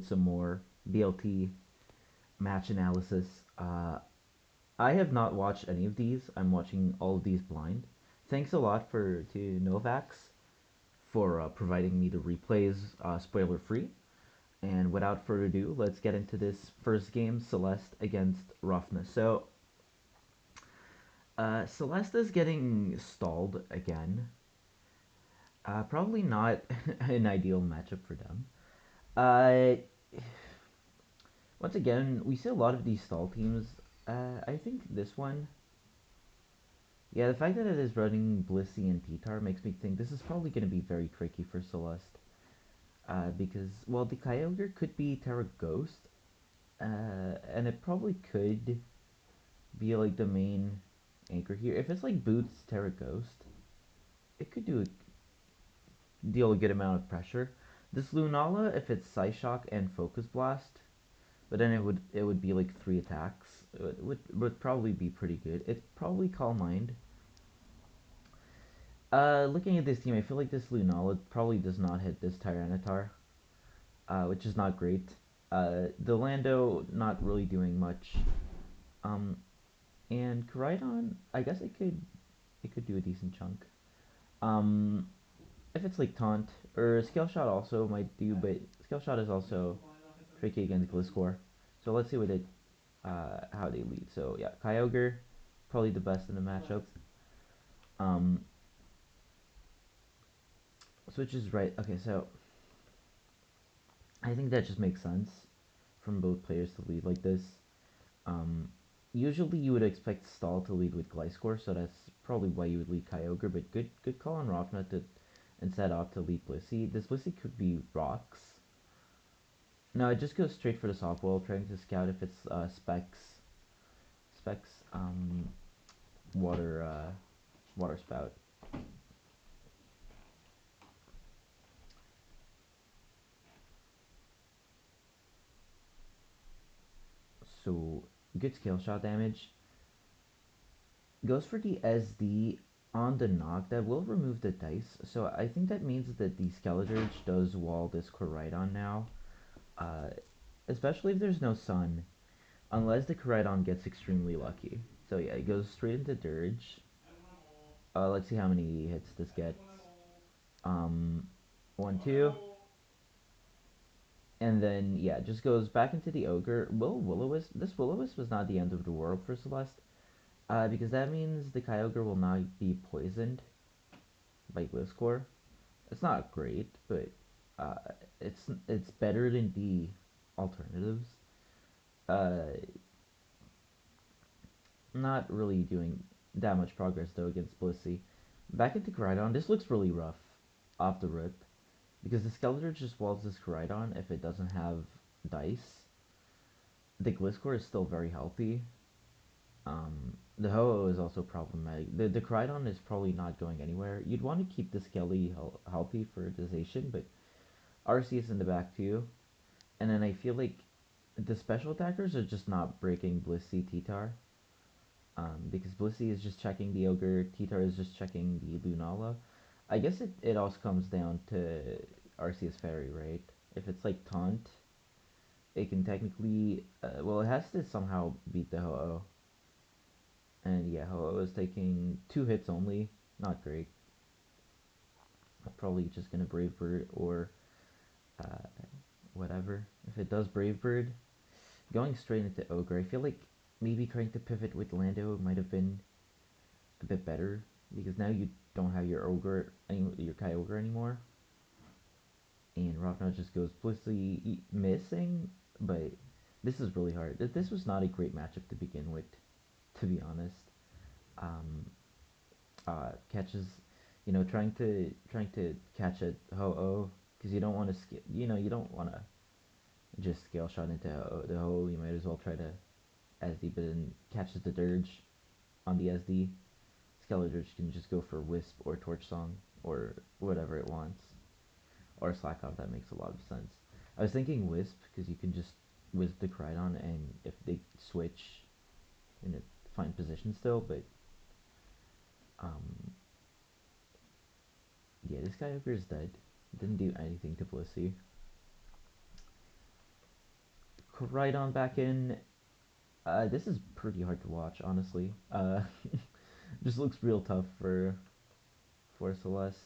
some more BLT match analysis. I have not watched any of these. I'm watching all of these blind. Thanks a lot to Novax for providing me the replays spoiler free. And without further ado, let's get into this first game, Celeste against Rafna. So, Celeste is getting stalled again. Probably not an ideal matchup for them. Uh, Once again, we see a lot of these stall teams. I think this one, yeah, the fact that it is running Blissey and Titar makes me think this is probably going to be very tricky for Celeste. Because, well, the Kyogre could be Terra Ghost, and it probably could be like the main anchor here. If it's like Boots Terra Ghost, it could deal a good amount of pressure. This Lunala, if it's Psyshock and Focus Blast, but then it would be like 3 attacks. It would probably be pretty good. It's probably Calm Mind. Looking at this team, I feel like this Lunala probably does not hit this Tyranitar, which is not great. The Lando not really doing much. Um, and Koraidon, I guess it could do a decent chunk. Um, if it's like Taunt or Scale Shot also might do, but Scale Shot is also tricky against Gliscor. So let's see how they lead. So yeah, Kyogre, probably the best in the matchup. Um, Switch is right. Okay, so I think that just makes sense from both players to lead like this. Um, Usually you would expect Stall to lead with Gliscor, so that's probably why you would lead Kyogre, but good call on Rofna to instead opt to lead Blissey. This Blissey could be Rocks. No, it just goes straight for the softball, trying to scout if it's Specs water water spout. So good scale shot damage. Goes for the SD on the knock. That will remove the dice. So I think that means that the Skeleturge does wall this Koraidon now. Uh, Especially if there's no sun. Unless the Koraidon gets extremely lucky. So yeah, it goes straight into Dirge. Let's see how many hits this gets. Um, 1, 2. And then, yeah, just goes back into the Ogre. Will-O-Wisp? This Will-O-Wisp was not the end of the world for Celeste. Because that means the Kyogre will not be poisoned by Gliscor. It's not great, but uh, it's better than the alternatives. Uh, Not really doing that much progress though against Blissey. Back into Koraidon, this looks really rough off the rip because the Skeletor just walls this Koraidon if it doesn't have dice. The Gliscor is still very healthy. The Ho-Oh is also problematic. The Koraidon is probably not going anywhere. You'd want to keep the Skelly healthy for Dization, but RC is in the back too. And then I feel like the special attackers are just not breaking Blissey Titar. Because Blissey is just checking the Ogre, Titar is just checking the Lunala. I guess it also comes down to Arceus Fairy, right? If it's like Taunt, it can technically, well, it has to somehow beat the Ho-Oh. And yeah, Ho-Oh is taking 2 hits only, not great. I'm probably just gonna Brave Bird or uh, whatever. If it does Brave Bird, going straight into Ogre, I feel like maybe trying to pivot with Lando might have been a bit better because now you don't have your your Kyogre anymore, and Ravna just goes blissfully missing. But this is really hard. This was not a great matchup to begin with, to be honest. Um, Catches, trying to catch a Ho-Oh because you don't want to you don't want to just scale shot into the Ho-Oh. You might as well try to SD, but then catches the Dirge on the SD. Skeleturge can just go for Wisp or Torch Song or whatever it wants. Or Slack Off, that makes a lot of sense. I was thinking Wisp because you can just Wisp the Koraidon and if they switch in a fine position still, but um, yeah, this guy over is dead. Didn't do anything to Blissey. Koraidon back in. This is pretty hard to watch, honestly. Just looks real tough for Celeste.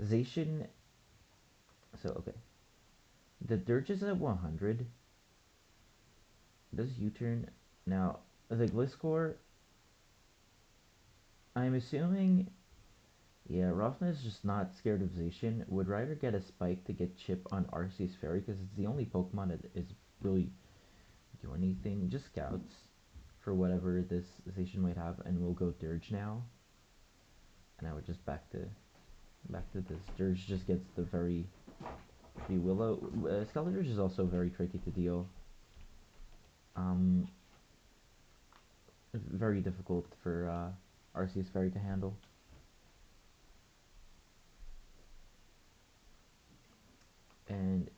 Zacian. So okay, the Dirge is at 100. Does U-turn now? The Gliscor. I'm assuming. Yeah, Rofna is just not scared of Zacian. Would Ryder get a spike to get chip on Arceus Fairy? Because it's the only Pokemon that is really do anything. Just scouts for whatever this Zacian might have, and we'll go Dirge now. And I would just back to this. Dirge just gets the very free Willow. Skeledirge is also very tricky to deal. Um, very difficult for Arceus Fairy to handle. And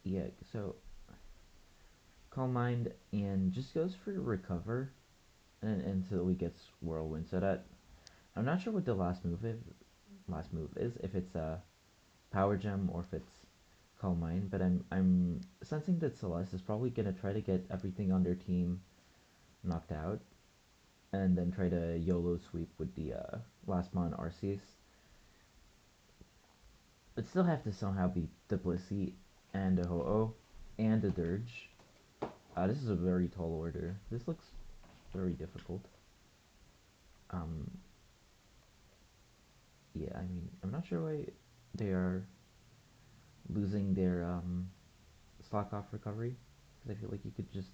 yeah, so Calm Mind and just goes for Recover and until he gets Whirlwind. So that I'm not sure what the last move is. If it's a Power Gem or if it's Calm Mind, but I'm sensing that Celeste is probably gonna try to get everything on their team knocked out, and then try to YOLO sweep with the last mon Arceus. But still have to somehow beat the Blissey and the Ho-Oh and the Dirge. This is a very tall order. This looks very difficult. Um, yeah, I mean, I'm not sure why they are losing their slack off recovery, because I feel like you could just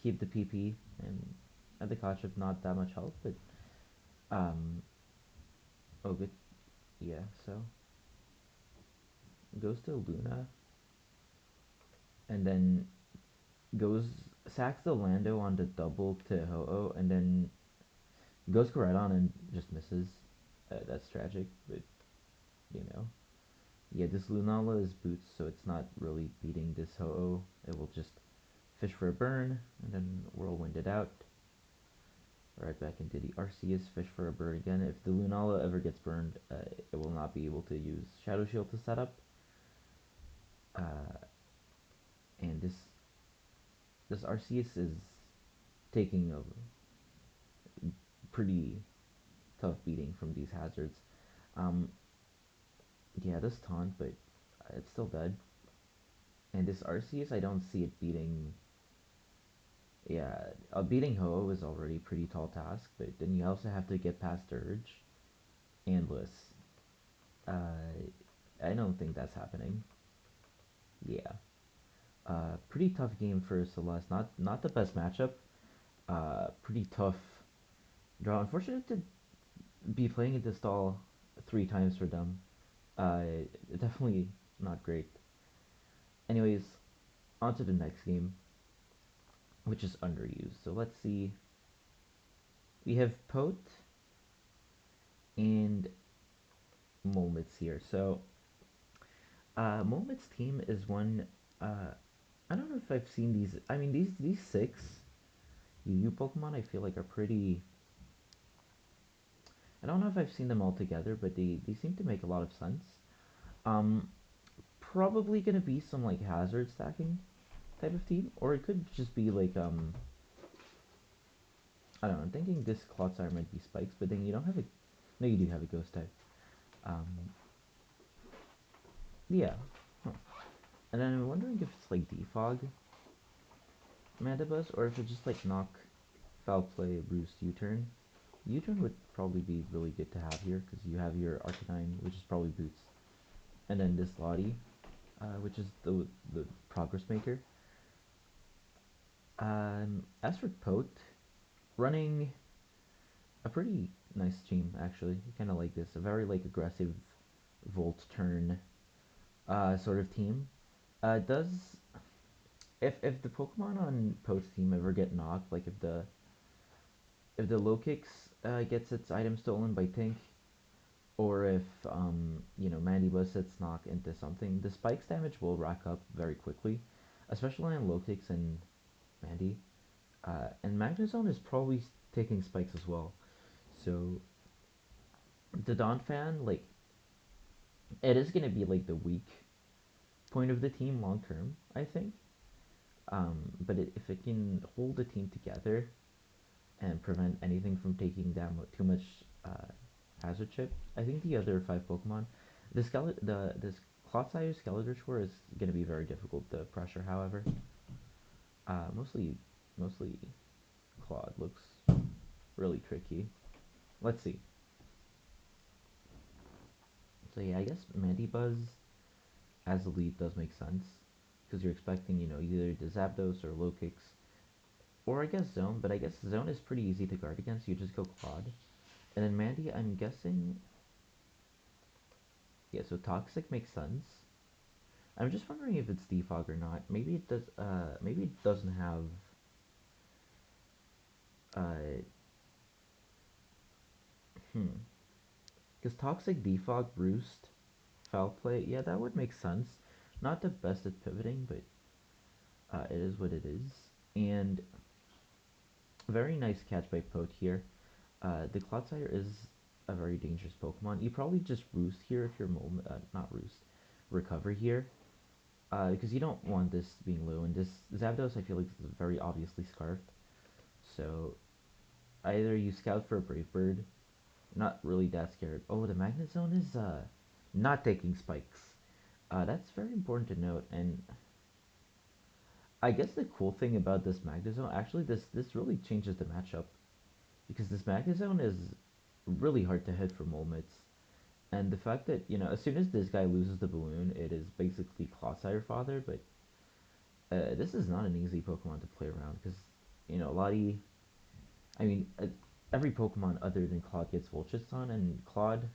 keep the PP and at the cost of not that much health. But um, oh good, yeah. So goes to Luna and then goes sacks the Lando on the double to Ho-Oh and then goes Koraidon and just misses. That's tragic, but you know. Yeah, this Lunala is boots, so it's not really beating this Ho-Oh. It will just fish for a burn and then whirlwind it out. Right back into the Arceus, fish for a burn again. If the Lunala ever gets burned, it will not be able to use Shadow Shield to set up. Uh, and this Arceus is taking a pretty tough beating from these hazards. Um, yeah, this taunt, but it's still dead. And this Arceus, I don't see it beating. Yeah, beating Ho is already a pretty tall task, but then you also have to get past Urge and Bliss. I don't think that's happening. Yeah, pretty tough game for Celeste. Not the best matchup. Pretty tough draw. Unfortunate to be playing into stall 3 times for them. Definitely not great. Anyways, on to the next game, which is underused. So let's see. We have Pote and Molmitz here. So Molmitz team is one. Uh, I don't know if I've seen these. I mean, these 6 UU Pokemon I feel like are pretty. I don't know if I've seen them all together, but they seem to make a lot of sense. Um, Probably gonna be some like hazard stacking type of team, or it could just be like I don't know. I'm thinking this Clotsire might be spikes, but then you don't have a. No, you do have a ghost type. Um, yeah. Huh. And then I'm wondering if it's like defog Mandibus, or if it's just like knock, foul play, roost, U-turn. U-turn would probably be really good to have here because you have your Arcanine, which is probably boots, and then this Lottie, which is the progress maker. As for Pote, running a pretty nice team actually. Kind of like this, a very like aggressive volt turn sort of team. Does if the Pokemon on Pote's team ever get knocked, like if the low kicks gets its item stolen by Tink, or if Mandibus gets knocked into something, the spikes damage will rack up very quickly, especially on low kicks and Mandy. And Magnezone is probably taking spikes as well. So the Donphan, like it is gonna be like the weak point of the team long term, I think. But if it can hold the team together and prevent anything from taking down too much hazard chip, I think the other five Pokemon, this Clotsire Skeletor is going to be very difficult to pressure. However, mostly Claude looks really tricky. Let's see. So yeah, I guess Mandibuzz as a lead does make sense because you're expecting, either the Zapdos or low kicks, or I guess Zone. But I guess Zone is pretty easy to guard against. You just go Claude, and then Mandy. I'm guessing. Yeah, so Toxic makes sense. I'm just wondering if it's Defog or not. Maybe it does. Maybe it doesn't have. Uh, hmm. Because Toxic, Defog, Roost, Foul Play. Yeah, that would make sense. Not the best at pivoting, but it is what it is. And very nice catch by Pote here. The Clodsire is a very dangerous Pokemon. You probably just Roost here if you're not Roost, Recover here. Because you don't want this being low. And this Zapdos, I feel like is very obviously Scarfed. So either you Scout for a Brave Bird, not really that scared. Oh, the Magnet Zone is not taking spikes. That's very important to note. And I guess the cool thing about this Magnet Zone, actually, this really changes the matchup because this Magnet Zone is really hard to hit for Molmits. And the fact that, as soon as this guy loses the balloon, it is basically Clodsire Father, but this is not an easy Pokemon to play around because, Lottie, I mean, every Pokemon other than Claude gets Volchits on, and Claude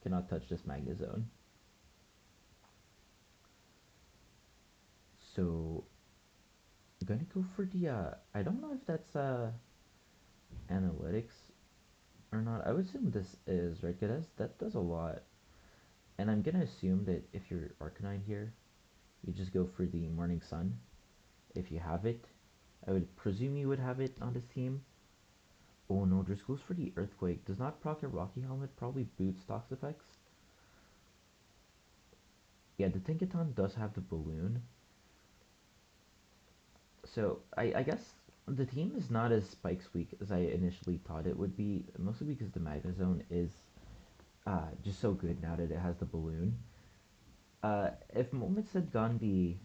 cannot touch this Magnet Zone. So, I'm gonna go for the, I don't know if that's, analytics or not. I would assume this is, right? Because that does a lot. And I'm gonna assume that if you're Arcanine here, you just go for the Morning Sun. If you have it, I would presume you would have it on this team. Oh no, just goes for the Earthquake. Does not proc a Rocky Helmet, probably boots Tox effects. Yeah, the Tinkaton does have the balloon. So I guess the team is not as Spikes weak as I initially thought it would be, mostly because the Magnezone is just so good now that it has the balloon. If Moments had gone the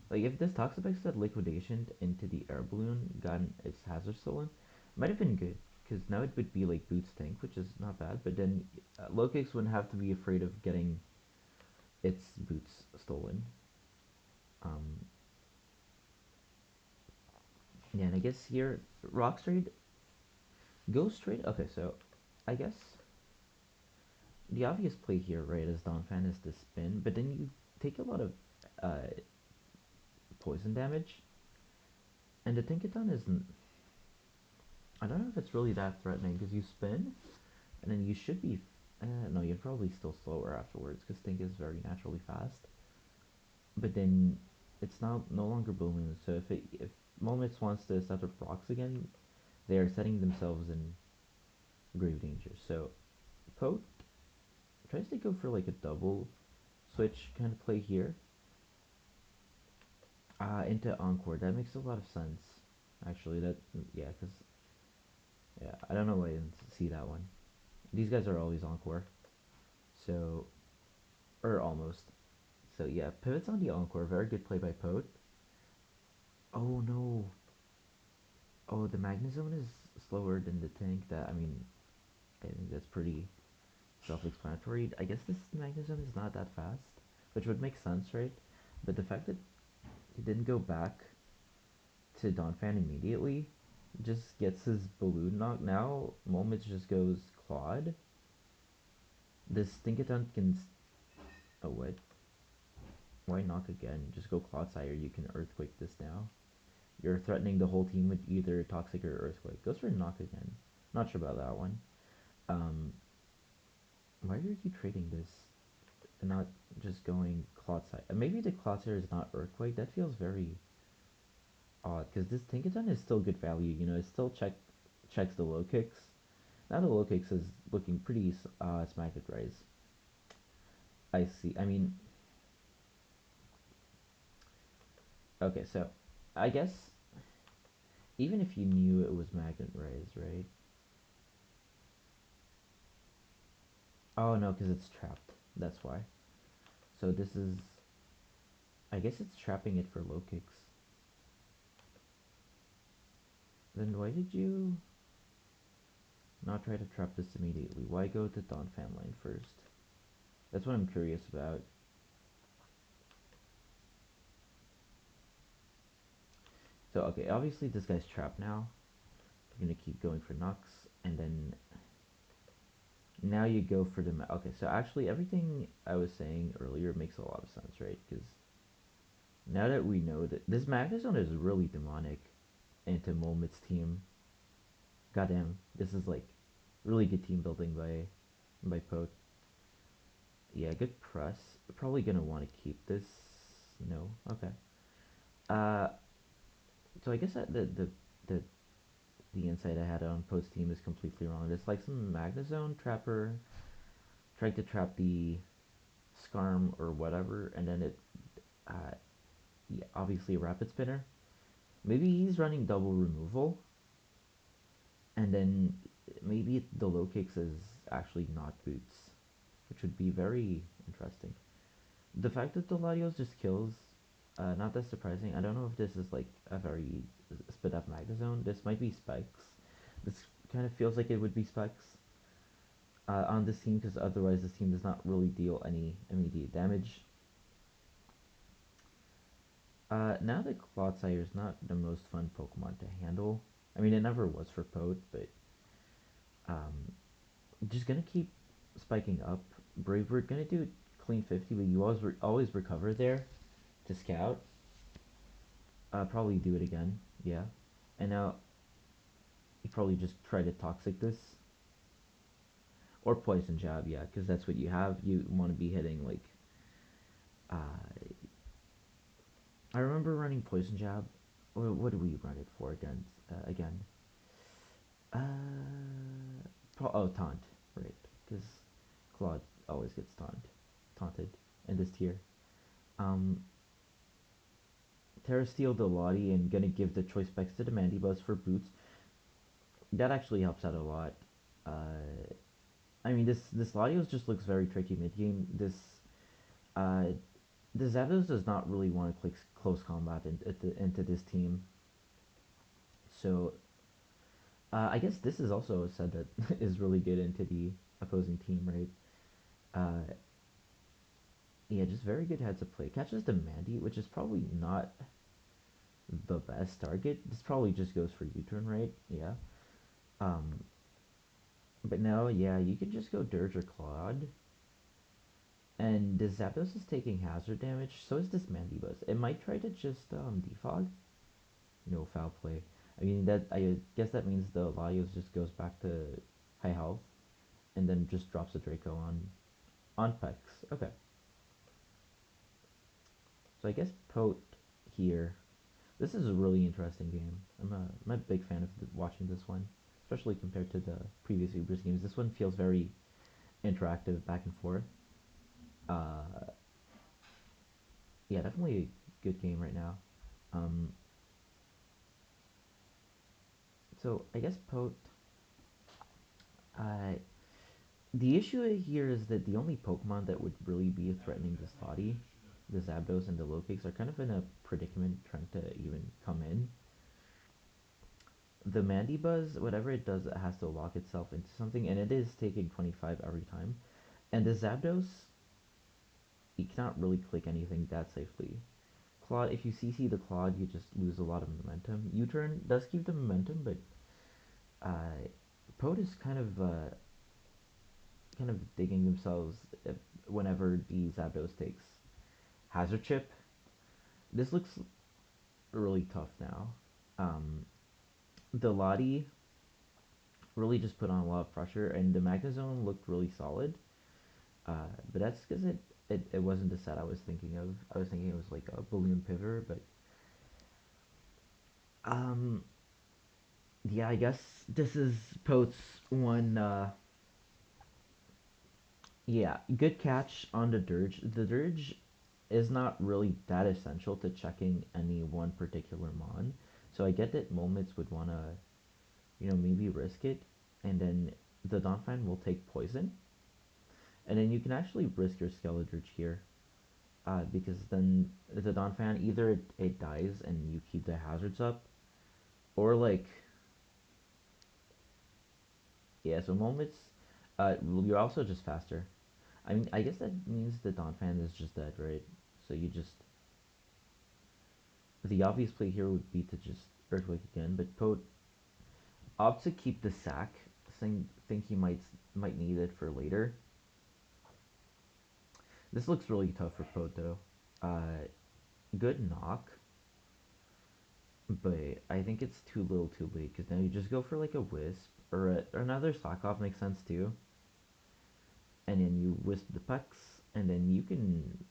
like if this Toxapex had liquidation into the air balloon, gotten its hazard stolen, might have been good because now it would be like Boots tank, which is not bad. But then Lokix wouldn't have to be afraid of getting its boots stolen. Um, yeah, and I guess here Rock Straight, Go Straight. Okay, so I guess the obvious play here, right, as Donphan is to spin, but then you take a lot of uh, poison damage, and the Tinkaton isn't. I don't know if it's really that threatening because you spin, and then you should be. No, you're probably still slower afterwards because Tink is very naturally fast. But then it's now no longer balloons. So if Moments wants to set up rocks again, they are setting themselves in grave danger. So Pote tries to go for like a double switch kind of play here into Encore. That makes a lot of sense. Actually, yeah, because yeah, I don't know why I didn't see that one. These guys are always Encore, so or almost. So yeah, pivots on the Encore. Very good play by Pote. Oh no. Oh, the Magnezone is slower than the tank. I mean, I think that's pretty self-explanatory. I guess this Magnezone is not that fast, which would make sense, right? But the fact that he didn't go back to Donphan immediately just gets his balloon knocked. Now, Moments just goes Claude. This Stinkaton can. Oh, what? Why knock again? Just go Clodsire. You can Earthquake this now. You're threatening the whole team with either Toxic or Earthquake. Goes for knock again. Not sure about that one. Um, why are you trading this and not just going Clodsire? Maybe the Clodsire is not Earthquake. That feels very odd because this Tinkaton is still good value. It still checks the low kicks. Now the low kicks is looking pretty smacked at Rise. I see. I mean, Okay, so I guess even if you knew it was magnet rays, right? Oh no, because it's trapped. That's why. So this is, I guess it's trapping it for low kicks. Then why did you not try to trap this immediately? Why go to Dawn fan line first? That's what I'm curious about. So okay, obviously this guy's trapped now. You're gonna keep going for Nux, and then now you go for the okay. So actually, everything I was saying earlier makes a lot of sense, right? Because now that we know that this Magnezone is really demonic into Molmit's team, goddamn, this is like really good team building by Pote. Yeah, good press. Probably gonna want to keep this. No, okay. Uh, so I guess that the the insight I had on Pote's team is completely wrong. It's like some Magnezone trapper trying to trap the Skarm or whatever, and then it, uh, yeah, obviously a rapid spinner. Maybe he's running double removal, and then maybe the low kicks is actually not boots, which would be very interesting. The fact that the Latios just kills, not that surprising. I don't know if this is like a very sped up Magnezone. This might be Spikes. This kind of feels like it would be Spikes on this team because otherwise this team does not really deal any immediate damage. Now that Clodsire is not the most fun Pokemon to handle. I mean, it never was for Pote, but um, just gonna keep spiking up. Brave Bird gonna do clean 50, but you always recover there to scout. Probably do it again, yeah. And now you probably just try to toxic this or poison jab, yeah, because that's what you have. You want to be hitting like. Uh, I remember running poison jab. What do we run it for again? Again, oh, taunt, right? Because Claude always gets taunted in this tier. Um, Terra Steel the Lottie and gonna give the choice specs to the Mandibuzz for boots. That actually helps out a lot. Uh, I mean, this Latios just looks very tricky mid game. Uh, the Zapdos does not really want to click close combat into this team. So I guess this is also a set that is really good into the opposing team, right? Uh, yeah, just very good heads up play. Catches the Mandy, which is probably not the best target. This probably just goes for U-turn, right? Yeah. Um, but no, yeah, you can just go Dirge or Claude. And the Zapdos is taking hazard damage, so is this Mandibuzz. It might try to just defog. No foul play. I mean that I guess that means the Latios just goes back to high health and then just drops a Draco on Pex. Okay. So I guess Pote here. This is a really interesting game. I'm a big fan of watching this one, especially compared to the previous Ubers games. This one feels very interactive, back and forth. Uh, yeah, definitely a good game right now. Um, so I guess Pote. Uh, the issue here is that the only Pokemon that would really be threatening this body, the Zapdos and the Lokix, are kind of in a predicament trying to even come in. The Mandibuzz, whatever it does, it has to lock itself into something, and it is taking 25 every time. And the Zapdos, you cannot really click anything that safely. Claude, if you CC the Claude, you just lose a lot of momentum. U-turn does keep the momentum, but uh, POTUS kind of digging themselves whenever the Zapdos takes Hazard Chip. This looks really tough now. Um, the Lottie really just put on a lot of pressure, and the Magnezone looked really solid. But that's because it wasn't the set I was thinking of. I was thinking it was like a balloon pivoter, but um, yeah, I guess this is Pote's one. Yeah, good catch on the Dirge. The Dirge is not really that essential to checking any one particular mon. So I get that moments would want to, maybe risk it, and then the Donphan will take poison, and then you can actually risk your Skeletorch here, because then the Donphan either it dies and you keep the hazards up, or like, yeah, so moments, you're also just faster. I mean, I guess that means the Donphan is just dead, right? So you just, the obvious play here would be to just Earthquake again, but Poe opts to keep the sack, think he might need it for later. This looks really tough for Poe though. Good knock, but I think it's too little too late, because now you just go for like a Wisp, or another Slack Off makes sense too. And then you Wisp the Pex, and then you can,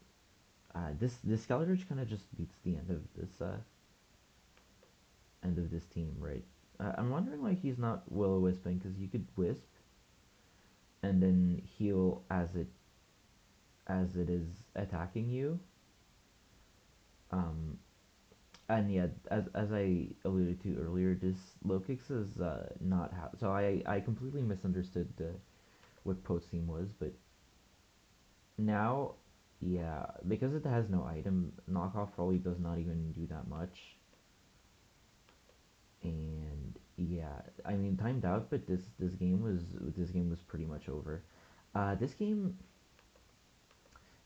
this Skeletorch kind of just beats the end of this team, right? I'm wondering why he's not Will-O-Wisping, because you could Wisp and then heal as it is attacking you. Um, and yeah, as I alluded to earlier, this low kicks is not how. So I completely misunderstood what Pote's team was, but now, yeah, because it has no item, knockoff probably does not even do that much. And yeah, I mean timed out, but this game was pretty much over. This game,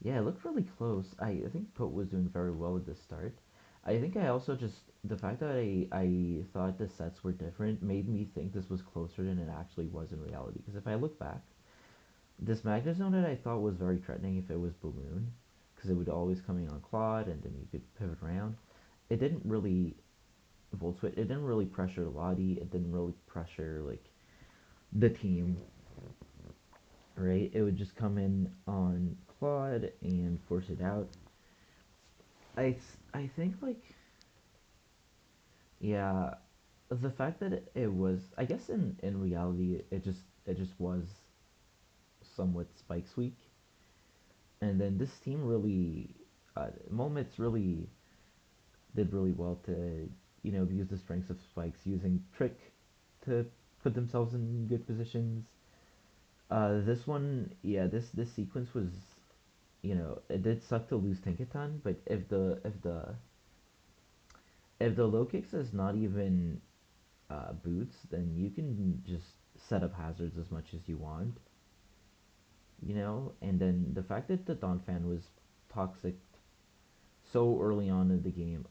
yeah, it looked really close. I think Pote was doing very well at the start. I think I also just, the fact that I thought the sets were different made me think this was closer than it actually was in reality. Because if I look back, this Magna Zone that I thought was very threatening if it was Balloon, because it would always come in on Claude and then you could pivot around. It didn't really Volt Switch. It didn't really pressure Lottie. It didn't really pressure like the team, right? It would just come in on Claude and force it out. I think like, yeah, the fact that it was, I guess in reality it just was somewhat Spike's week, and then this team really, moments really did really well to, use the strengths of Spikes, using Trick to put themselves in good positions. This one, yeah, this sequence was, it did suck to lose Tinkaton, but if the low kicks is not even boots, then you can just set up hazards as much as you want, And then the fact that the Don fan was toxic so early on in the game,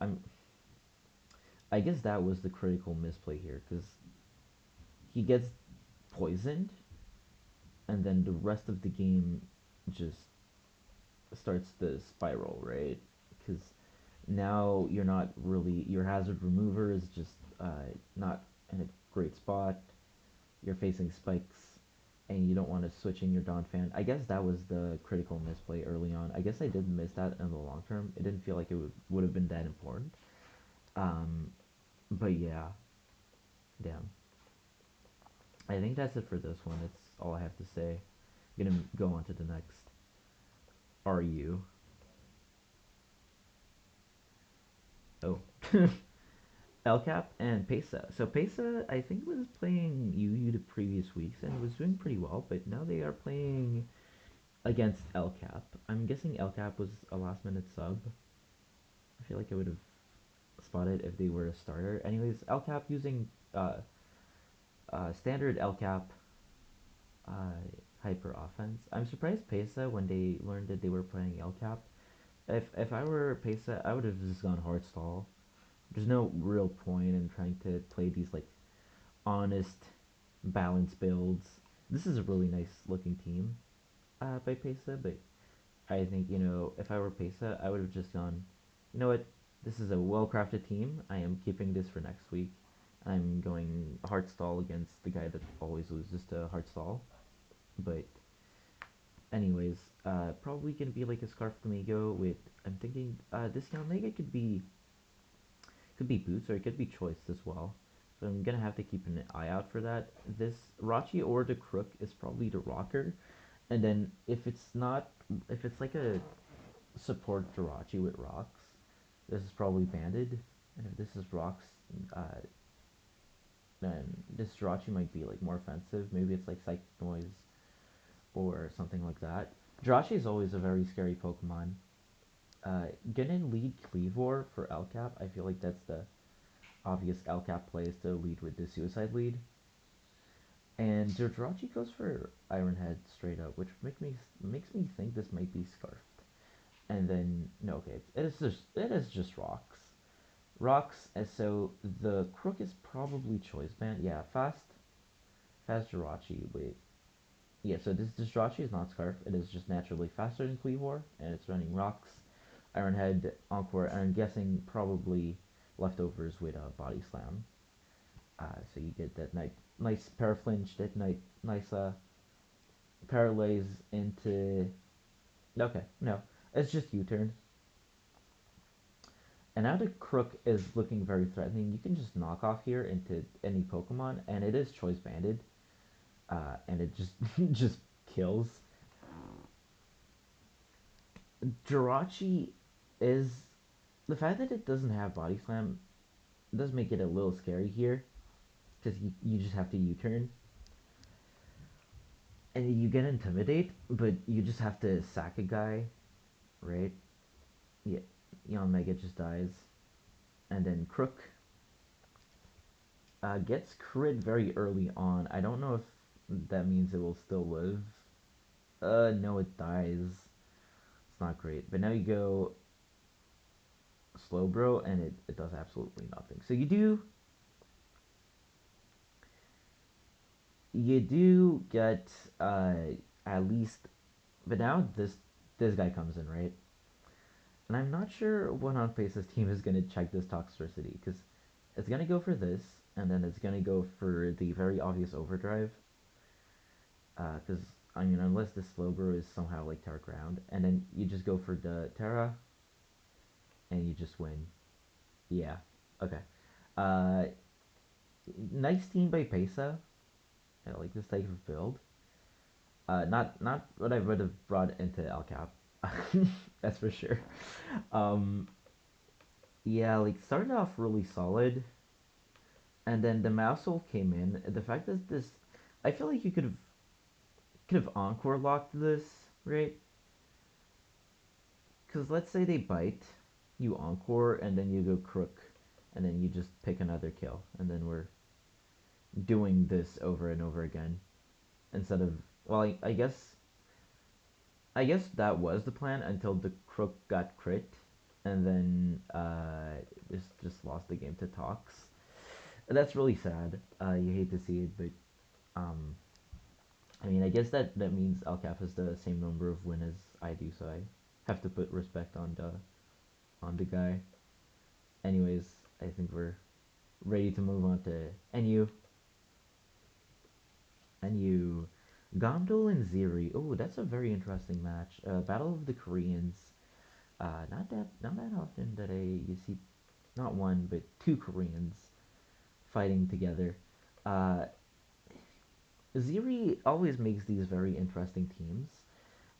I guess that was the critical misplay here, because he gets poisoned, and then the rest of the game just starts the spiral, right? Because now you're not really, your hazard remover is just not in a great spot. You're facing spikes, and you don't want to switch in your Dawn fan. I guess that was the critical misplay early on. I guess I did miss that in the long term. It didn't feel like it would have been that important. Um, but yeah, damn. I think that's it for this one. That's all I have to say. I'm gonna go on to the next. Are you? Oh. LCAP and Pesa. So Pesa, I think, was playing UU the previous weeks and was doing pretty well, but now they are playing against LCAP. I'm guessing LCAP was a last minute sub. I feel like I would have spotted if they were a starter. Anyways, LCAP using standard LCAP uh, hyper offense. I'm surprised Pesa, when they learned that they were playing LCAP. If I were Pesa, I would have just gone hard stall. There's no real point in trying to play these like honest balance builds. This is a really nice looking team by Pesa, but I think, if I were Pesa, I would have just gone, you know what, this is a well crafted team. I am keeping this for next week. I'm going hard stall against the guy that always loses to hard stall. But anyways, probably gonna be like a Scarf Flamingo with, I'm thinking this Mega could be boots, or it could be choice as well. So I'm gonna have to keep an eye out for that. This Rachi or the Crook is probably the rocker, and then if it's not, if it's like a support Jirachi with rocks. This is probably banded, and if this is rocks, uh, then this Jirachi might be like more offensive. Maybe it's like Psychic Noise or something like that. Jirachi is always a very scary Pokemon. Gonna lead Cleavor for LCAP. I feel like that's the obvious LCAP play is to lead with the Suicide lead. And Jirachi goes for Iron Head straight up, which makes me think this might be Scarfed. And then no, okay, it is just rocks. Rocks, and so the Crook is probably Choice Band. Yeah, fast Jirachi. Wait, yeah. So this Jirachi is not Scarf. It is just naturally faster than Cleavor, and it's running rocks, Iron Head, Encore, and I'm guessing probably leftovers with a Body Slam. So you get that nice paraflinch, that nice paralyze into. Okay, no, it's just U-turn. And now the Crook is looking very threatening. You can just knock off here into any Pokemon, and it is choice banded, and it just just kills. Jirachi is the fact that it doesn't have Body Slam does make it a little scary here, because you just have to U-turn, and you get Intimidate, but you just have to sack a guy, right? Yeah, Mega just dies, and then Crook gets crit very early on. I don't know if that means it will still live. No, it dies. It's not great. But now you go Slowbro, and it does absolutely nothing. So you do get uh, at least. But now this guy comes in, right? And I'm not sure what on Pace's team is gonna check this toxicity because it's gonna go for this, and then it's gonna go for the very obvious overdrive. Because I mean, unless this Slowbro is somehow like Terra Ground, and then you just go for the Terra, and you just win. Yeah. Okay. Uh, nice team by Pesa. I like this type of build. Not what I would have brought into El Cap. That's for sure. Um, yeah, like started off really solid, and then the Mousehole came in. The fact that this, I feel like you could have encore locked this, right? Because let's say they bite, you encore, and then you go Crook, and then you just pick another kill, and then we're doing this over and over again instead of well, I guess that was the plan until the Crook got crit, and then just lost the game to Tox. That's really sad. You hate to see it, but um, I mean, I guess that means Alcaf has the same number of wins as I do, so I have to put respect on the guy. Anyways, I think we're ready to move on to NU. NU. Gondol and Ziri. Oh, that's a very interesting match. Battle of the Koreans. Not that often that you see not one but two Koreans fighting together. Uh, Ziri always makes these very interesting teams.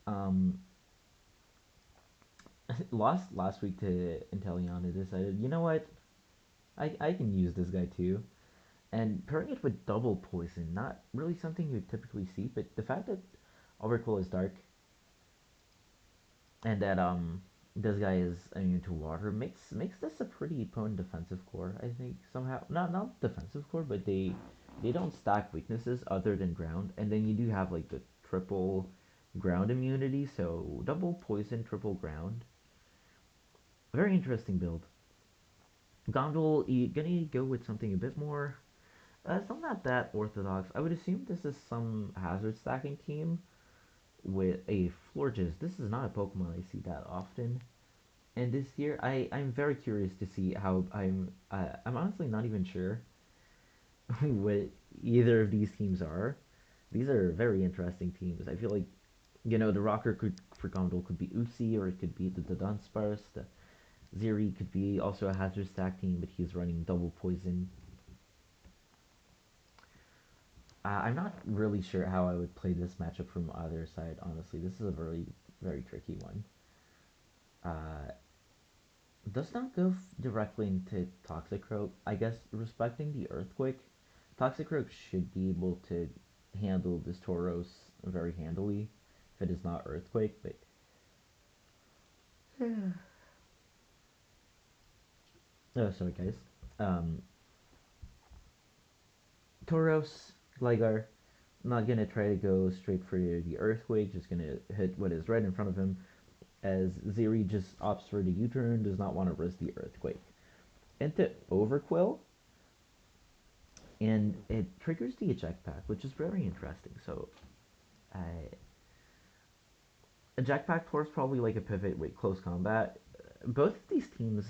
Um, lost last week to Intelion. Decided, you know what, I can use this guy too. And pairing it with double poison, not really something you would typically see, but the fact that Overcool is dark and that this guy is immune to water makes this a pretty potent defensive core. I think somehow not defensive core, but they don't stack weaknesses other than ground, and then you do have like the triple ground immunity, so double poison, triple ground. Very interesting build. Gondol, you gonna go with something a bit more. It's not that orthodox. I would assume this is some hazard stacking team with a Florges. This is not a Pokemon I see that often. And this year, I'm very curious to see how I'm honestly not even sure what either of these teams are. These are very interesting teams. I feel like the rocker could for Gondol could be Uzi, or it could be the Dunsparce. The Ziri could be also a hazard stack team, but he's running double poison. I'm not really sure how I would play this matchup from either side. Honestly, this is a very very tricky one. Uh, does not go directly into Toxicroak. I guess respecting the Earthquake, Toxicroak should be able to handle this Tauros very handily if it is not Earthquake, but oh, sorry guys. Um, Tauros, Gligar, not gonna try to go straight for the Earthquake, just gonna hit what is right in front of him, as Zeri just opts for the U-turn, does not want to risk the Earthquake. Into Overquill, and it triggers the eject pack, which is very interesting. So, eject pack towards probably like a pivot with close combat. Both of these teams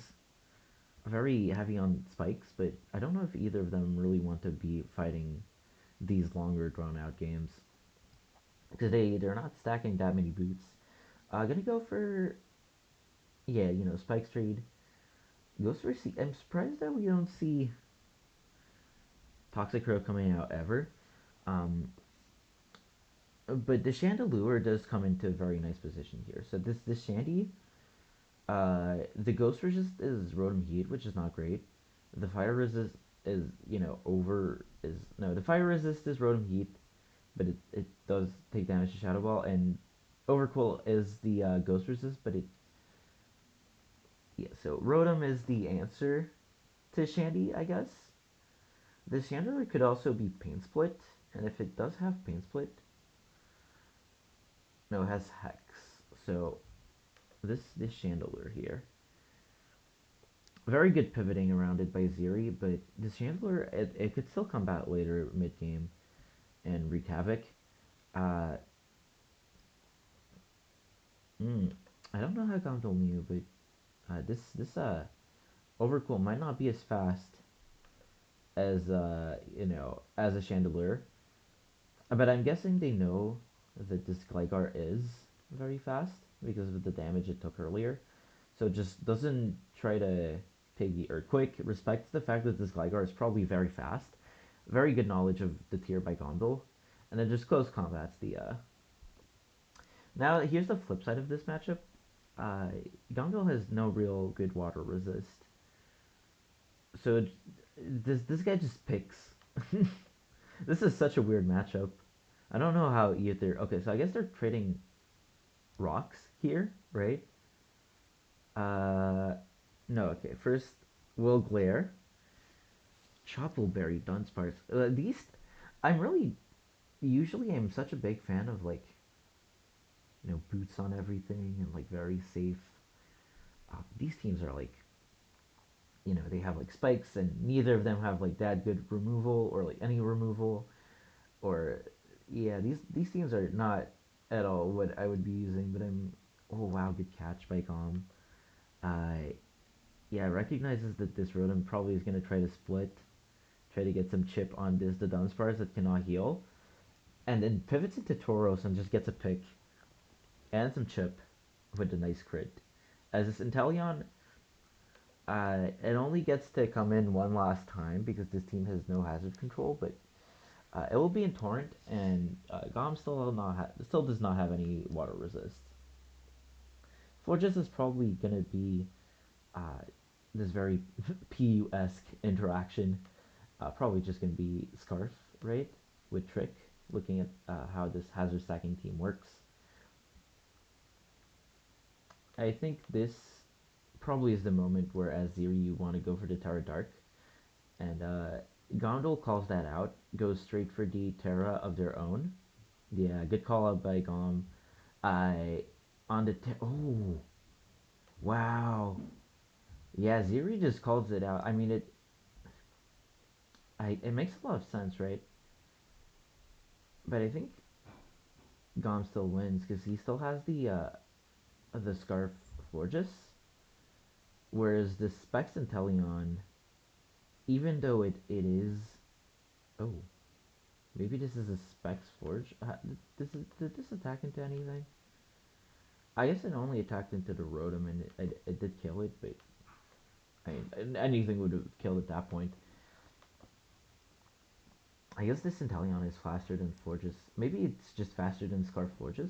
are very heavy on spikes, but I don't know if either of them really want to be fighting these longer drawn out games because they're not stacking that many boots. Gonna go for, yeah, spikes trade. Goes for C. I'm surprised that we don't see Toxic Crow coming out ever. Um, but the Chandelure does come into a very nice position here. So this Shandy, the Ghost Resist is Rotom Heat, which is not great. The Fire Resist is over is no, the Fire Resist is Rotom Heat, but it does take damage to Shadow Ball, and Overquill is the Ghost Resist, but it, yeah. So Rotom is the answer to Shandy, I guess. The Chandler could also be Pain Split, and if it does have Pain Split, no, it has Hex. So this Chandler here, very good pivoting around it by Zeri, but the Chandler it could still come back later mid game and wreak havoc. Uh, mm, I don't know how Gondol knew, but this Overcool might not be as fast as as a Chandelier, but I'm guessing they know that this Gligar is very fast because of the damage it took earlier. So it just doesn't try to take the Earthquake. Respects the fact that this Gligar is probably very fast. Very good knowledge of the tier by Gondol. And then just close combats the Now here's the flip side of this matchup. Uh Gondol has no real good water resist. So this guy just picks. This is such a weird matchup. I don't know how either. Okay, so I guess they're trading rocks here, right? Uh, no. Okay, first Will Glare, Choppleberry, Dunsparce. These, I'm really usually I'm such a big fan of like boots on everything and like very safe. These teams are like they have like spikes and neither of them have like that good removal or like any removal or yeah, these teams are not at all what I would be using, but I'm oh wow, good catch by Gom. Uh yeah, recognizes that this Rotom probably is gonna try to split, try to get some chip on this the Dunsparce that cannot heal, and then pivots into Tauros and just gets a pick and some chip with a nice crit. As this Inteleon, it only gets to come in one last time because this team has no hazard control, but it will be in Torrent, and Gom still does not have any water resist. Forges is probably gonna be uh, this very PU-esque interaction. Probably just gonna be Scarf, right? With Trick, looking at how this hazard stacking team works. I think this probably is the moment where as Zeri you want to go for the Terra Dark, and Gondol calls that out, goes straight for the Terra of their own. Yeah, good call out by Gom. I on the oh wow, yeah, Zeri just calls it out. I mean it makes a lot of sense, right? But I think Gom still wins because he still has the Scarf Forges, whereas the Specs Inteleon, even though it is oh maybe this is a Specs Forge. Did this attack into anything? I guess it only attacked into the Rotom and it did kill it, but I mean, anything would have killed at that point. I guess this Inteleon is faster than Forges. Maybe it's just faster than Scarf Forges.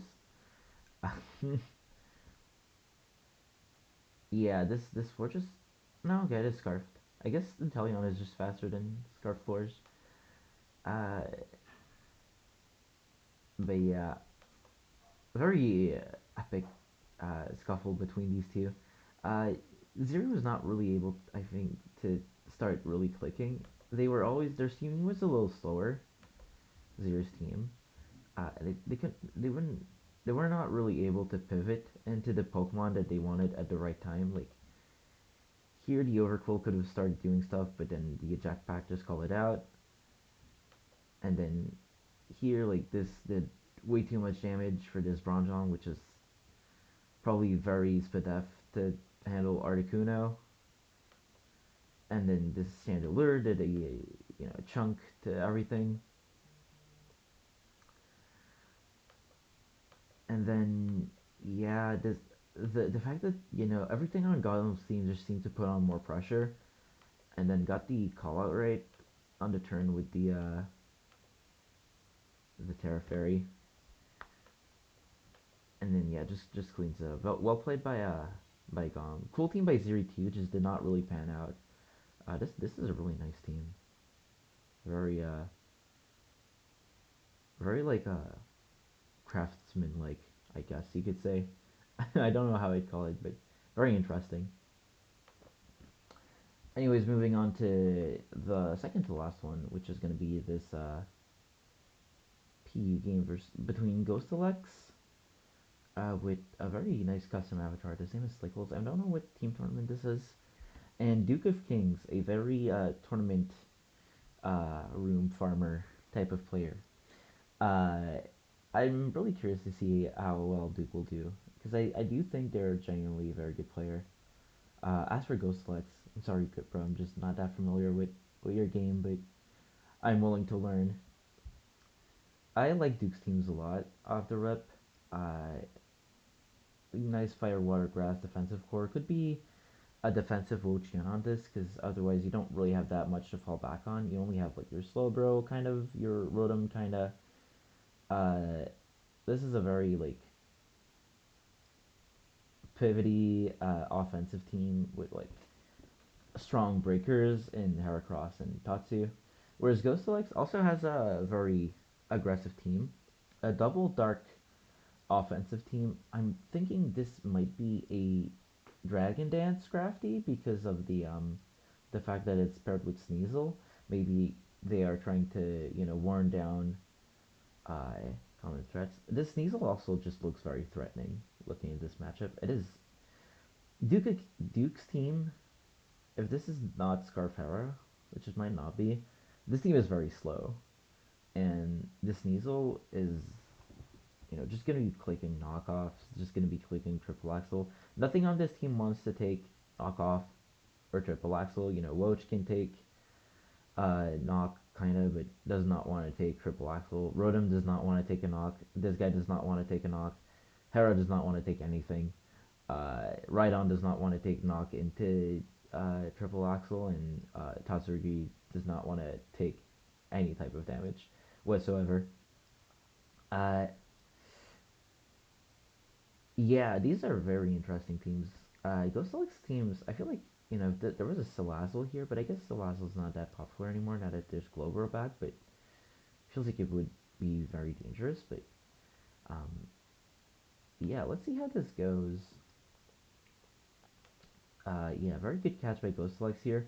Yeah, this fortress. No, okay, it is scarfed. I guess Inteleon is just faster than scarf floors. Uh, but yeah, very epic scuffle between these two. Uh, Zero was not really able, I think, to start really clicking. They were always their teaming was a little slower. Zero's team. They could they were not really able to pivot into the Pokemon that they wanted at the right time. Like here, the Overqwil could have started doing stuff, but then the eject pack just called it out. And then here, like this did way too much damage for this Bronzong, which is probably very Spadef to handle Articuno. And then this Chandelure did a chunk to everything. And then yeah, the fact that everything on Gotham's team just seemed to put on more pressure, and then got the call out right on the turn with the Terra Fairy, and then yeah, just cleans it up. Well played by Cool team by Zeri 2 just did not really pan out. This is a really nice team. Very very like craftsman like, I guess you could say. I don't know how I'd call it, but very interesting. Anyways, moving on to the second to last one, which is going to be this PU game between Ghost Alex with a very nice custom avatar. His name is Slickles. I don't know what team tournament this is. And Duke of Kings, a very tournament room farmer type of player. Uh, I'm really curious to see how well Duke will do because I do think they're genuinely a very good player. As for Ghost Alex, I'm sorry, bro, I'm just not that familiar with your game, but I'm willing to learn. I like Duke's teams a lot off the rip. Uh, nice fire, water, grass, defensive core could be a defensive Wo-Chien on this because otherwise you don't really have that much to fall back on. You only have like your Slowbro kind of, your Rotom kind of. Uh, this is a very like pivoty offensive team with like strong breakers in Heracross and Tatsu, whereas Ghost Alex also has a very aggressive team, a double dark offensive team. I'm thinking this might be a Dragon Dance Crafty because of the fact that it's paired with Sneasel. Maybe they are trying to warn down uh, common threats. This Sneasel also just looks very threatening looking at this matchup. It is Duke's team. If this is not Scarfera, which it might not be, this team is very slow, and this Sneasel is just gonna be clicking knockoffs, just gonna be clicking triple axle. Nothing on this team wants to take knockoff or triple axle. Woach can take knock kind of, but does not want to take triple axle. Rotom does not want to take a knock. This guy does not want to take a knock. Hera does not want to take anything. Rhydon does not want to take knock into triple axle, and Tatsurugi does not want to take any type of damage whatsoever. Uh, Yeah, these are very interesting teams. Ghost Alex teams, I feel like, there was a Salazzle here, but I guess Salazzle's not that popular anymore now that there's Globro back, but feels like it would be very dangerous. But um, yeah, let's see how this goes. Yeah, very good catch by Ghost Alex here.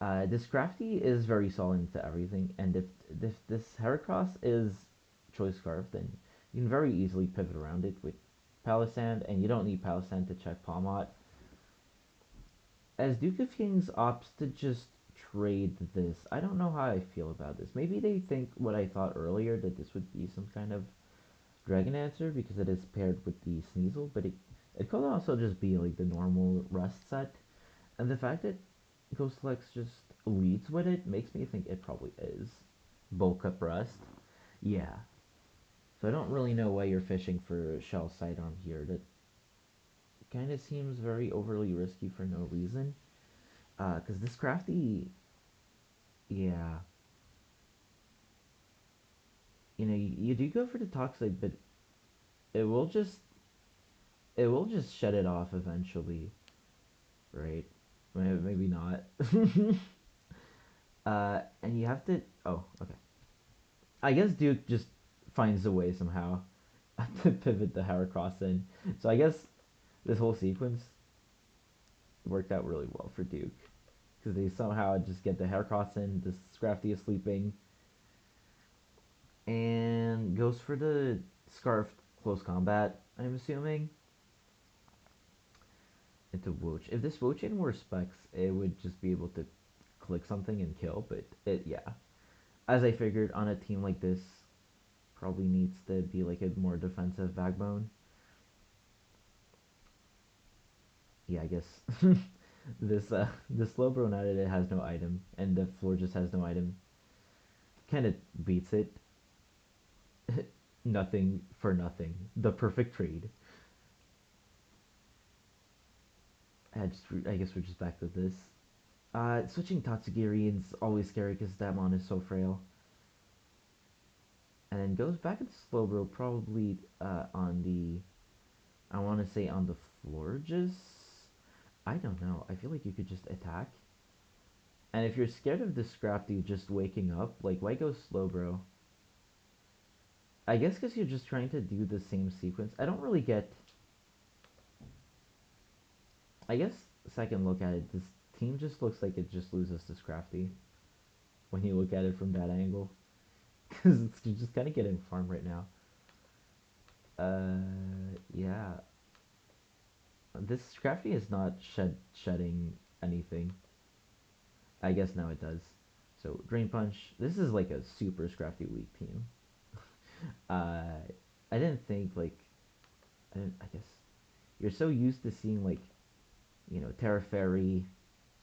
This Crafty is very solid into everything, and if this Heracross is Choice Scarf, then you can very easily pivot around it with Palisand, and you don't need Palisand to check Palmot. As Duke of Kings opts to just trade this, I don't know how I feel about this. Maybe they think what I thought earlier, that this would be some kind of Dragon Answer because it is paired with the Sneasel, but it could also just be like the normal Rust set. And the fact that Ghost Lex just leads with it makes me think it probably is Bulk Up Rust. Yeah. So I don't really know why you're fishing for Shell Sidearm here. That kind of seems very overly risky for no reason. Because this crafty, yeah, you do go for the toxic, but it will just it will just shut it off eventually. right? Maybe not. And you have to. Oh, okay. I guess Duke just finds a way somehow to pivot the Heracross in. So I guess this whole sequence worked out really well for Duke because they somehow just get the Heracross in. This Scrafty is sleeping and goes for the Scarf close combat. I'm assuming into Woach. If this Woachin were Specs, it would just be able to click something and kill. But yeah, as I figured, on a team like this, probably needs to be like a more defensive backbone. Yeah, I guess this Slowbro now that it has no item and the floor just has no item, kind of beats it. Nothing for nothing. The perfect trade. I guess we're just back to this. Switching Tatsugiri is always scary because Damon is so frail. And then goes back into Slowbro, probably on the, I want to say on the floor, just, I don't know. I feel like you could just attack. And if you're scared of the Scrafty just waking up, like, why go Slowbro? I guess because you're just trying to do the same sequence. I don't really get. I guess second look at it, this team just looks like it just loses to Scrafty when you look at it from that angle, because it's just kind of getting farmed right now. Yeah, this Scrafty is not shedding anything. I guess now it does. So Drain Punch. This is like a super Scrafty weak team. Uh, I didn't think like I didn't. I guess you're so used to seeing like Terra Fairy,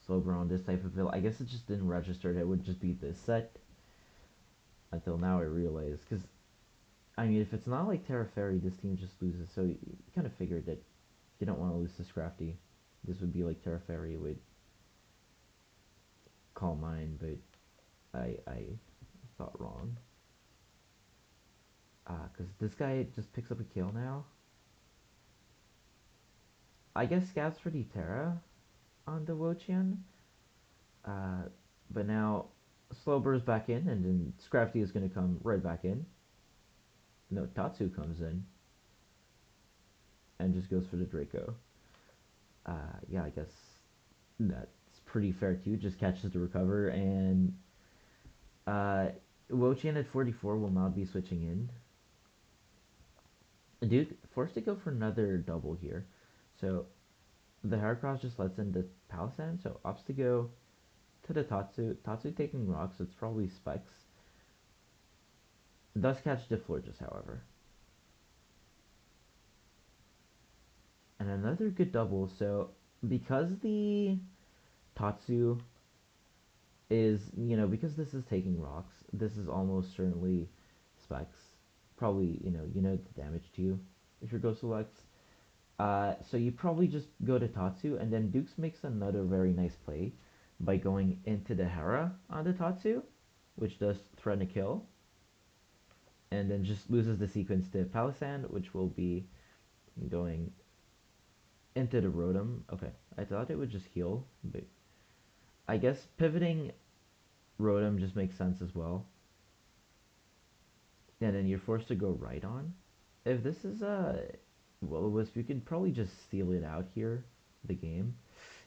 Slowbro, this type of build. I guess it just didn't register that it would just be this set until now I realized. Because, I mean, if it's not like Terra Fairy, this team just loses. So you kind of figured that you don't want to lose to Scrafty. This would be like Terra Fairy would call mine, but I thought wrong. Because this guy just picks up a kill now. I guess scouts for the Terra on the Wochian. Uh, but now Slowbro's back in, and then Scrafty is going to come right back in. No, Tatsu comes in and just goes for the Draco. Yeah, I guess that's pretty fair too. Just catches the recover, and uh, Wochian at 44 will not be switching in. Duke forced to go for another double here. So the Heracross just lets in the Palisand, so opts to go to the Tatsu. Tatsu taking rocks, it's probably Specs. Does catch Deflorges, however. And another good double, so because the Tatsu is, because this is taking rocks, this is almost certainly Specs. Probably, the damage to you if your Go selects. So you probably just go to Tatsu, and then Dukes makes another very nice play by going into the Hera on the Tatsu, which does threaten a kill, and then just loses the sequence to Palisand, which will be going into the Rotom. Okay, I thought it would just heal, but I guess pivoting Rotom just makes sense as well. And then you're forced to go right on. If this is a Will-O-Wisp, you could probably just steal it out here, the game.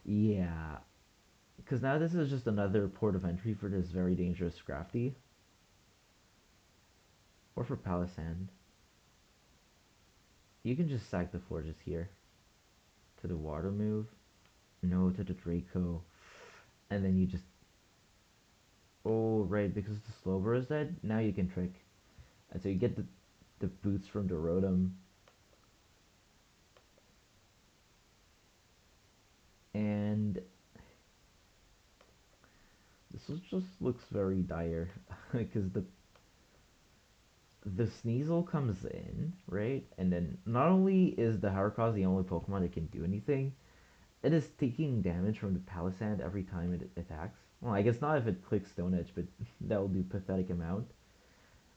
Yeah, because now this is just another port of entry for this very dangerous Scrafty. Or for Palisand. You can just sack the floor just here. To the water move. No, to the Draco. And then you just... Oh, right, because the Slowbro is dead, now you can trick. And so you get the boots from the Rotom. And this just looks very dire. Because the Sneasel comes in, right? And then not only is the Heracross the only Pokemon that can do anything, it is taking damage from the Palisand every time it attacks. Well, I guess not if it clicks Stone Edge, but that will do pathetic amount.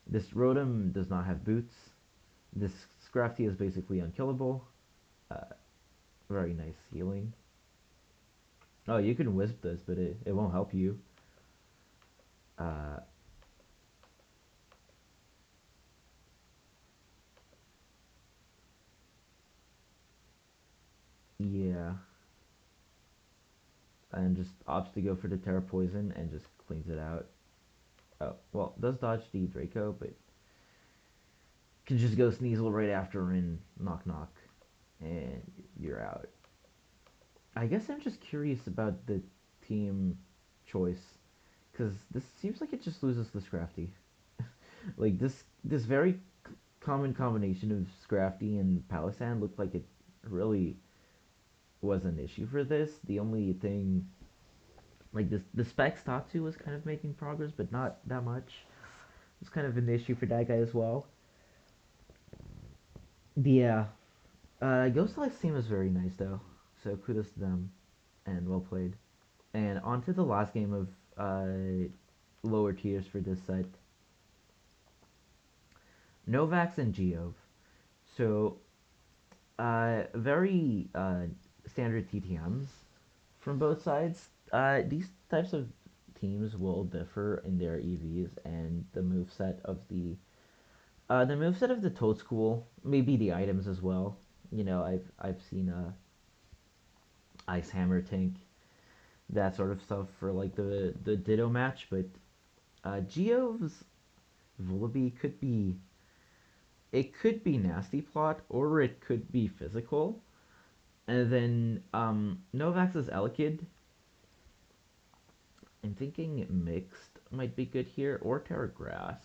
This Rotom does not have boots. This Scrafty is basically unkillable. Uh, Very nice healing. Oh, you can wisp this, but it won't help you. Uh, yeah. And just opts to go for the Terra Poison and just cleans it out. Oh, well, does dodge the Draco, but can just go Sneasel right after and knock knock. And you're out. I guess I'm just curious about the team choice. Because this seems like it just loses the Scrafty. Like, this very common combination of Scrafty and Palisand looked like it really was an issue for this. The only thing, like this, the Specs Tatsu was kind of making progress, but not that much. It's kind of an issue for that guy as well. Yeah, Ghost Lights team is very nice though, so kudos to them, and well played. And on to the last game of lower tiers for this set, Novax and Geove. So very standard TTMs from both sides. These types of teams will differ in their EVs and the moveset of the Toad School, maybe the items as well. You know, I've seen Ice Hammer Tank, that sort of stuff for like the Ditto match, but Geo's Vullaby could be nasty plot or it could be physical. And then Novax's Elekid, I'm thinking mixed might be good here, or Terra Grass.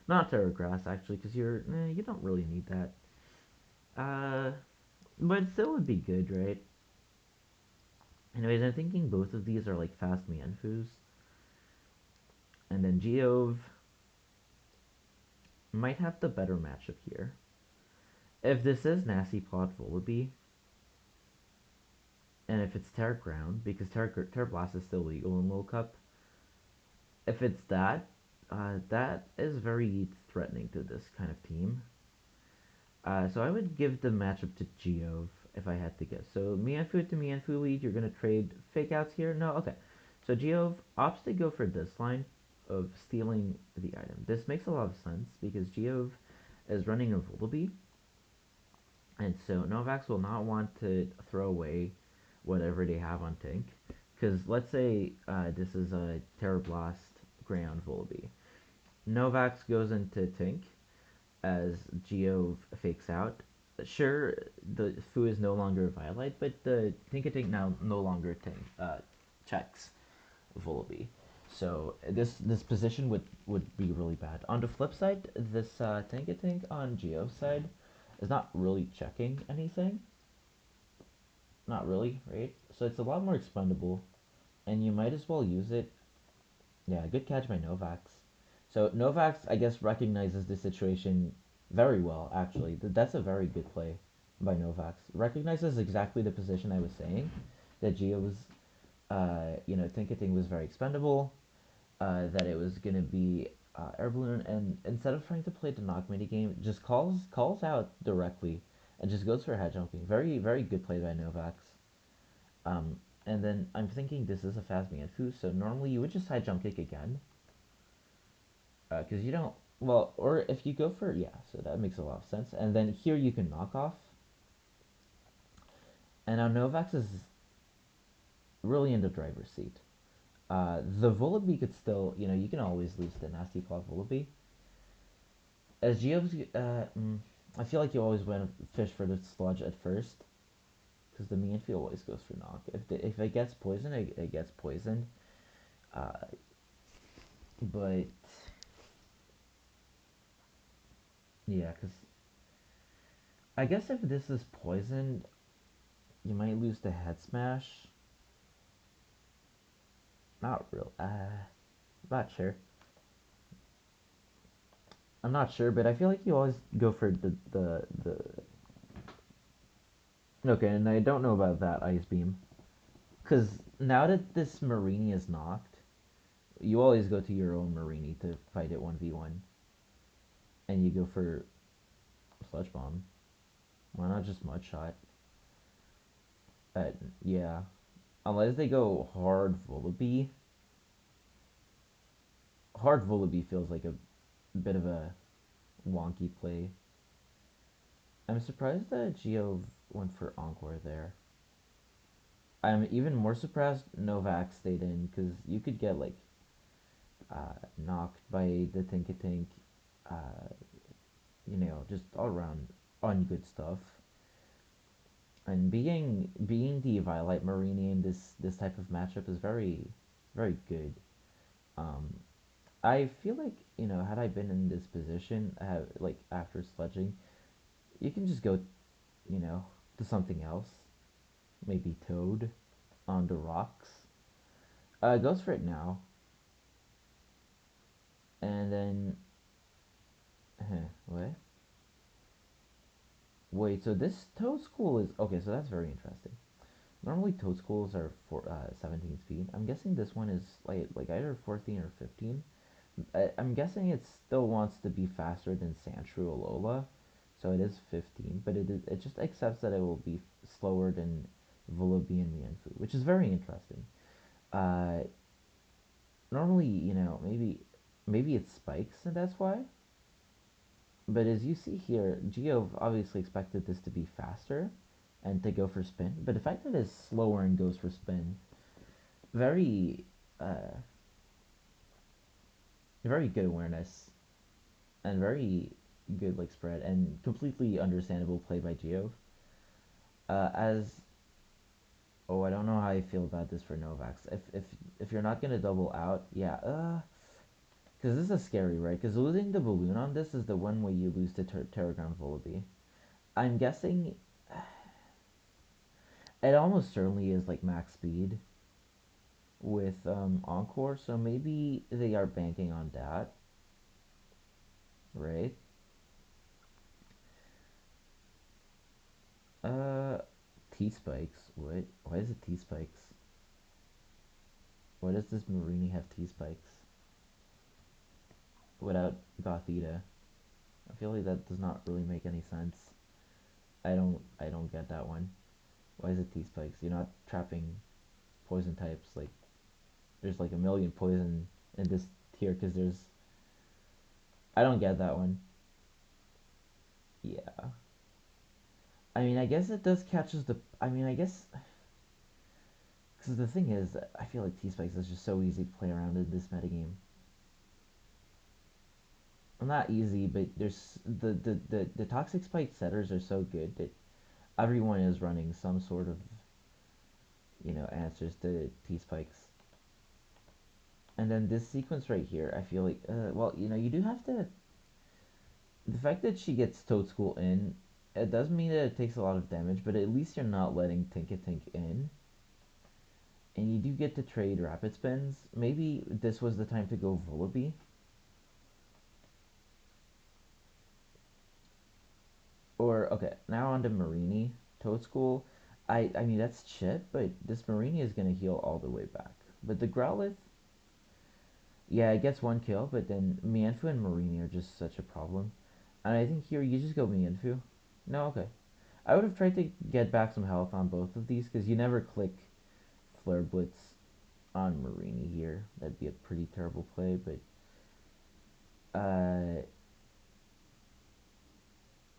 Not Terra Grass actually, because you don't really need that. Uh, but still would be good, right? Anyways, I'm thinking both of these are like fast Mianfus, and then Geove might have the better matchup here. If this is Nasty Plot Vullaby, and if it's Terra Ground, because Terra Blast is still legal in World Cup, if it's that, that is very threatening to this kind of team. So I would give the matchup to Geove if I had to guess. So Mianfu to Mianfu lead, you're going to trade fake outs here? No? Okay. So Geove opts to go for this line of stealing the item. This makes a lot of sense because Geove is running a Vullaby, and so Novax will not want to throw away whatever they have on Tank. Because let's say this is a Terra Blast Ground Vullaby. Novax goes into Tank as Geo fakes out. Sure, the Fu is no longer Violite, but the Tinkatink now no longer checks Volby. So this position would be really bad. On the flip side, this Tinkatink on Geo's side is not really checking anything. Not really, right? So it's a lot more expendable, and you might as well use it. Yeah, good catch by Novax. So Novax, I guess, recognizes the situation very well. Actually, that's a very good play by Novax. Recognizes exactly the position I was saying, that Geo was, Tinkating was very expendable. That it was gonna be air balloon, and instead of trying to play the knock mini game, just calls out directly, and just goes for head jumping. Very very good play by Novax. Um, and then I'm thinking this is a fast Mianfu, so normally you would just high jump kick again, because you don't. Well, or if you go for, yeah, so that makes a lot of sense. And then here you can knock off, and now Novax is really in the driver's seat. The Vullaby could still, you can always lose the Nasty Claw Vullaby. As Geo's, I feel like you always want to fish for the sludge at first, because the Mianfi always goes for knock. If it gets poisoned, it gets poisoned. Uh, but yeah, because I guess if this is poisoned, you might lose the head smash. Not real. Not sure. I'm not sure, but I feel like you always go for the. Okay, and I don't know about that ice beam, because now that this Marini is knocked, you always go to your own Marini to fight it 1v1, and you go for Sludge Bomb. Why not just Mud Shot? Yeah. Unless they go hard Vullaby. Hard Vullaby feels like a bit of a wonky play. I'm surprised that Geo went for Encore there. I'm even more surprised Novak stayed in because you could get like knocked by the Tinkatink, uh, just all around ungood stuff. And being the Violet Marini in this type of matchup is very good. Um, I feel like had I been in this position, like after sledging, you can just go you know to something else, maybe Toad on the rocks. Goes for it now, and then what? Wait, so this Toad School is okay. So that's very interesting. Normally Toad Schools are for 17 speed. I'm guessing this one is like either 14 or 15. I'm guessing it still wants to be faster than Sandshrew Alola, so it is 15. But it just accepts that it will be slower than Vullaby and Mienfoo, which is very interesting. Uh, Normally, maybe it spikes and that's why. But as you see here, Geo obviously expected this to be faster and to go for spin. But the fact that it's slower and goes for spin, very, uh, very good awareness and very good like spread and completely understandable play by Geo. As I don't know how I feel about this for Novax. If you're not gonna double out, yeah, because this is scary, right? Because losing the balloon on this is the one way you lose to Terraground Vullaby. I'm guessing it almost certainly is like max speed with Encore, so maybe they are banking on that, right? Uh, T spikes. What? Why is it T spikes? Why does this Marini have T spikes without Gothita? I feel like that does not really make any sense. I don't get that one. Why is it T spikes? You're not trapping poison types. Like there's like a million poison in this tier because there's. I don't get that one. Yeah. I mean, I guess it does catches the. I mean, I guess because the thing is, I feel like T spikes is just so easy to play around in this metagame. Well, not easy, but there's the toxic spike setters are so good that everyone is running some sort of answers to T spikes. And then this sequence right here, I feel like, well, you do have to. The fact that she gets Toad School in, it does mean that it takes a lot of damage, but at least you're not letting Tinkatink in. And you do get to trade Rapid Spins. Maybe this was the time to go Vullaby. Or, okay, now on to Marini. Toad School. I mean, that's shit, but this Marini is going to heal all the way back. But the Growlithe, yeah, it gets one kill, but then Mienfoo and Marini are just such a problem. And I think here you just go Mienfoo. No, okay. I would have tried to get back some health on both of these because you never click Flare Blitz on Marini here. That'd be a pretty terrible play, but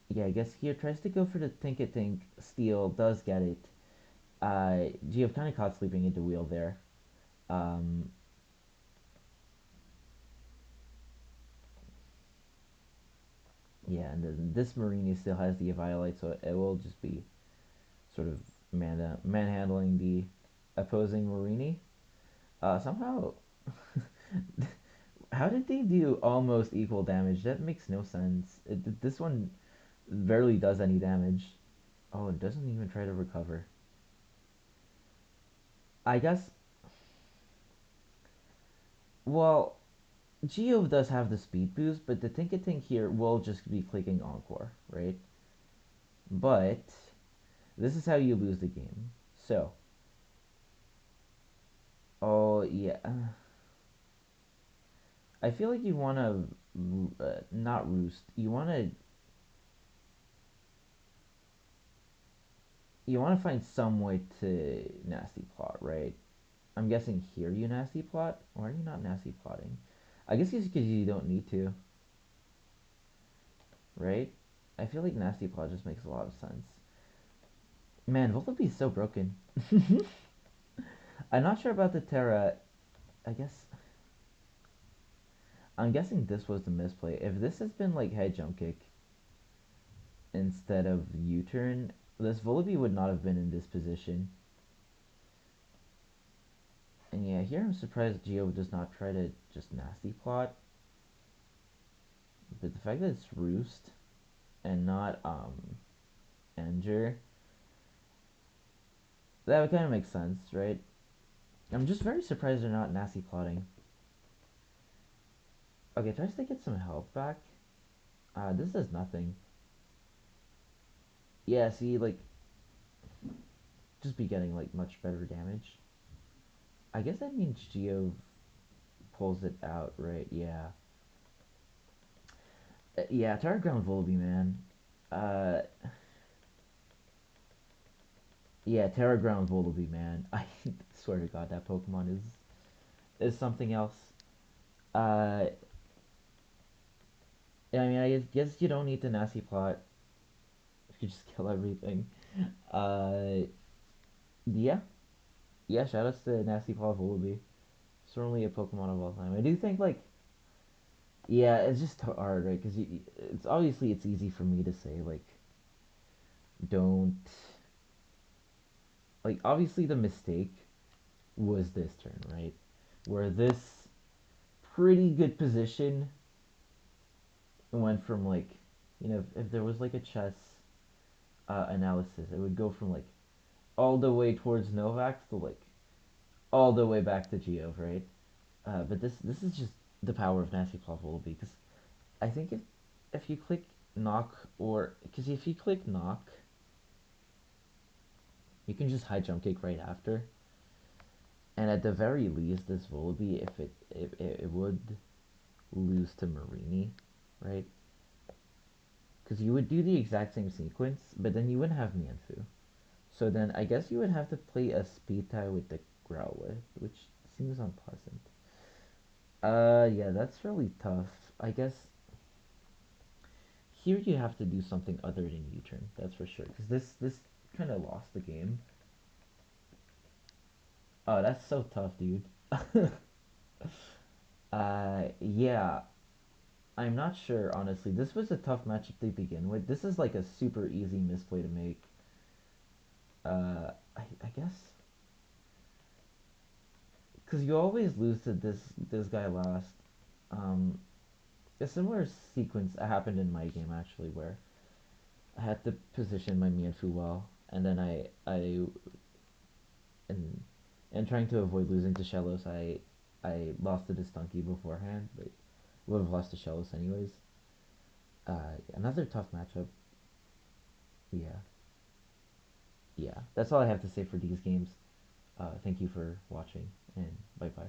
yeah, I guess here tries to go for the Think steal, does get it. Geoff kind of caught sleeping into wheel there. Um, yeah, and then this Marini still has the Violite, so it will just be sort of manhandling the opposing Marini. Somehow, how did they do almost equal damage? That makes no sense. This one barely does any damage. Oh, it doesn't even try to recover. I guess, well, Geo does have the speed boost, but the Tinkatink here will just be clicking Encore, right? But this is how you lose the game. So, oh yeah, I feel like you want to not roost. You want to you want to find some way to nasty plot, right? I'm guessing here you nasty plot. Why are you not nasty plotting? I guess it's because you don't need to, right? I feel like nasty plot just makes a lot of sense. Man, Volbe's so broken. I'm not sure about the Terra. I guess I'm guessing this was the misplay. If this has been like head jump kick instead of U-turn, this Volbeat would not have been in this position. And yeah, here I'm surprised Geo does not try to just nasty plot. But the fact that it's Roost and not Anger, that would kind of make sense, right? I'm just very surprised they're not nasty plotting. Okay, tries to get some health back. This does nothing. Yeah, see, like, just be getting like much better damage. I guess that means Geo pulls it out, right? Yeah. Yeah, Terra Ground Volby, man. Uh, yeah, Terra Ground Volby, man. I swear to God, that Pokemon is something else. Uh, yeah, I mean, I guess you don't need the nasty plot. You just kill everything. Uh, yeah, yeah. Shout outs to Nasty Plot Volby. Certainly a Pokemon of all time. I do think like, yeah, it's just hard, right? Because it's obviously it's easy for me to say like, don't like. Obviously, the mistake was this turn, right? Where this pretty good position went from like, if there was like a chess analysis, it would go from like all the way towards Novak to like all the way back to Geo, right? But this is just the power of Nasty Plot Volby, because I think if you click knock, or because if you click knock, you can just high jump kick right after, and at the very least, this Volby, if it would lose to Marini, right? Because you would do the exact same sequence, but then you wouldn't have Mienfu. So then I guess you would have to play a speed tie with the Growlithe, which seems unpleasant. Yeah, that's really tough. I guess here you have to do something other than U-turn. That's for sure. Because this kind of lost the game. Oh, that's so tough, dude. Yeah. I'm not sure, honestly. This was a tough matchup to begin with. This is like a super easy misplay to make. I guess because you always lose to this guy last. Um, a similar sequence happened in my game actually, where I had to position my Mienfoo well, and then and and trying to avoid losing to Shellos, I lost to Stunky beforehand, but would have lost to Shellos anyways. Another tough matchup. Yeah, yeah. That's all I have to say for these games. Thank you for watching, and bye bye.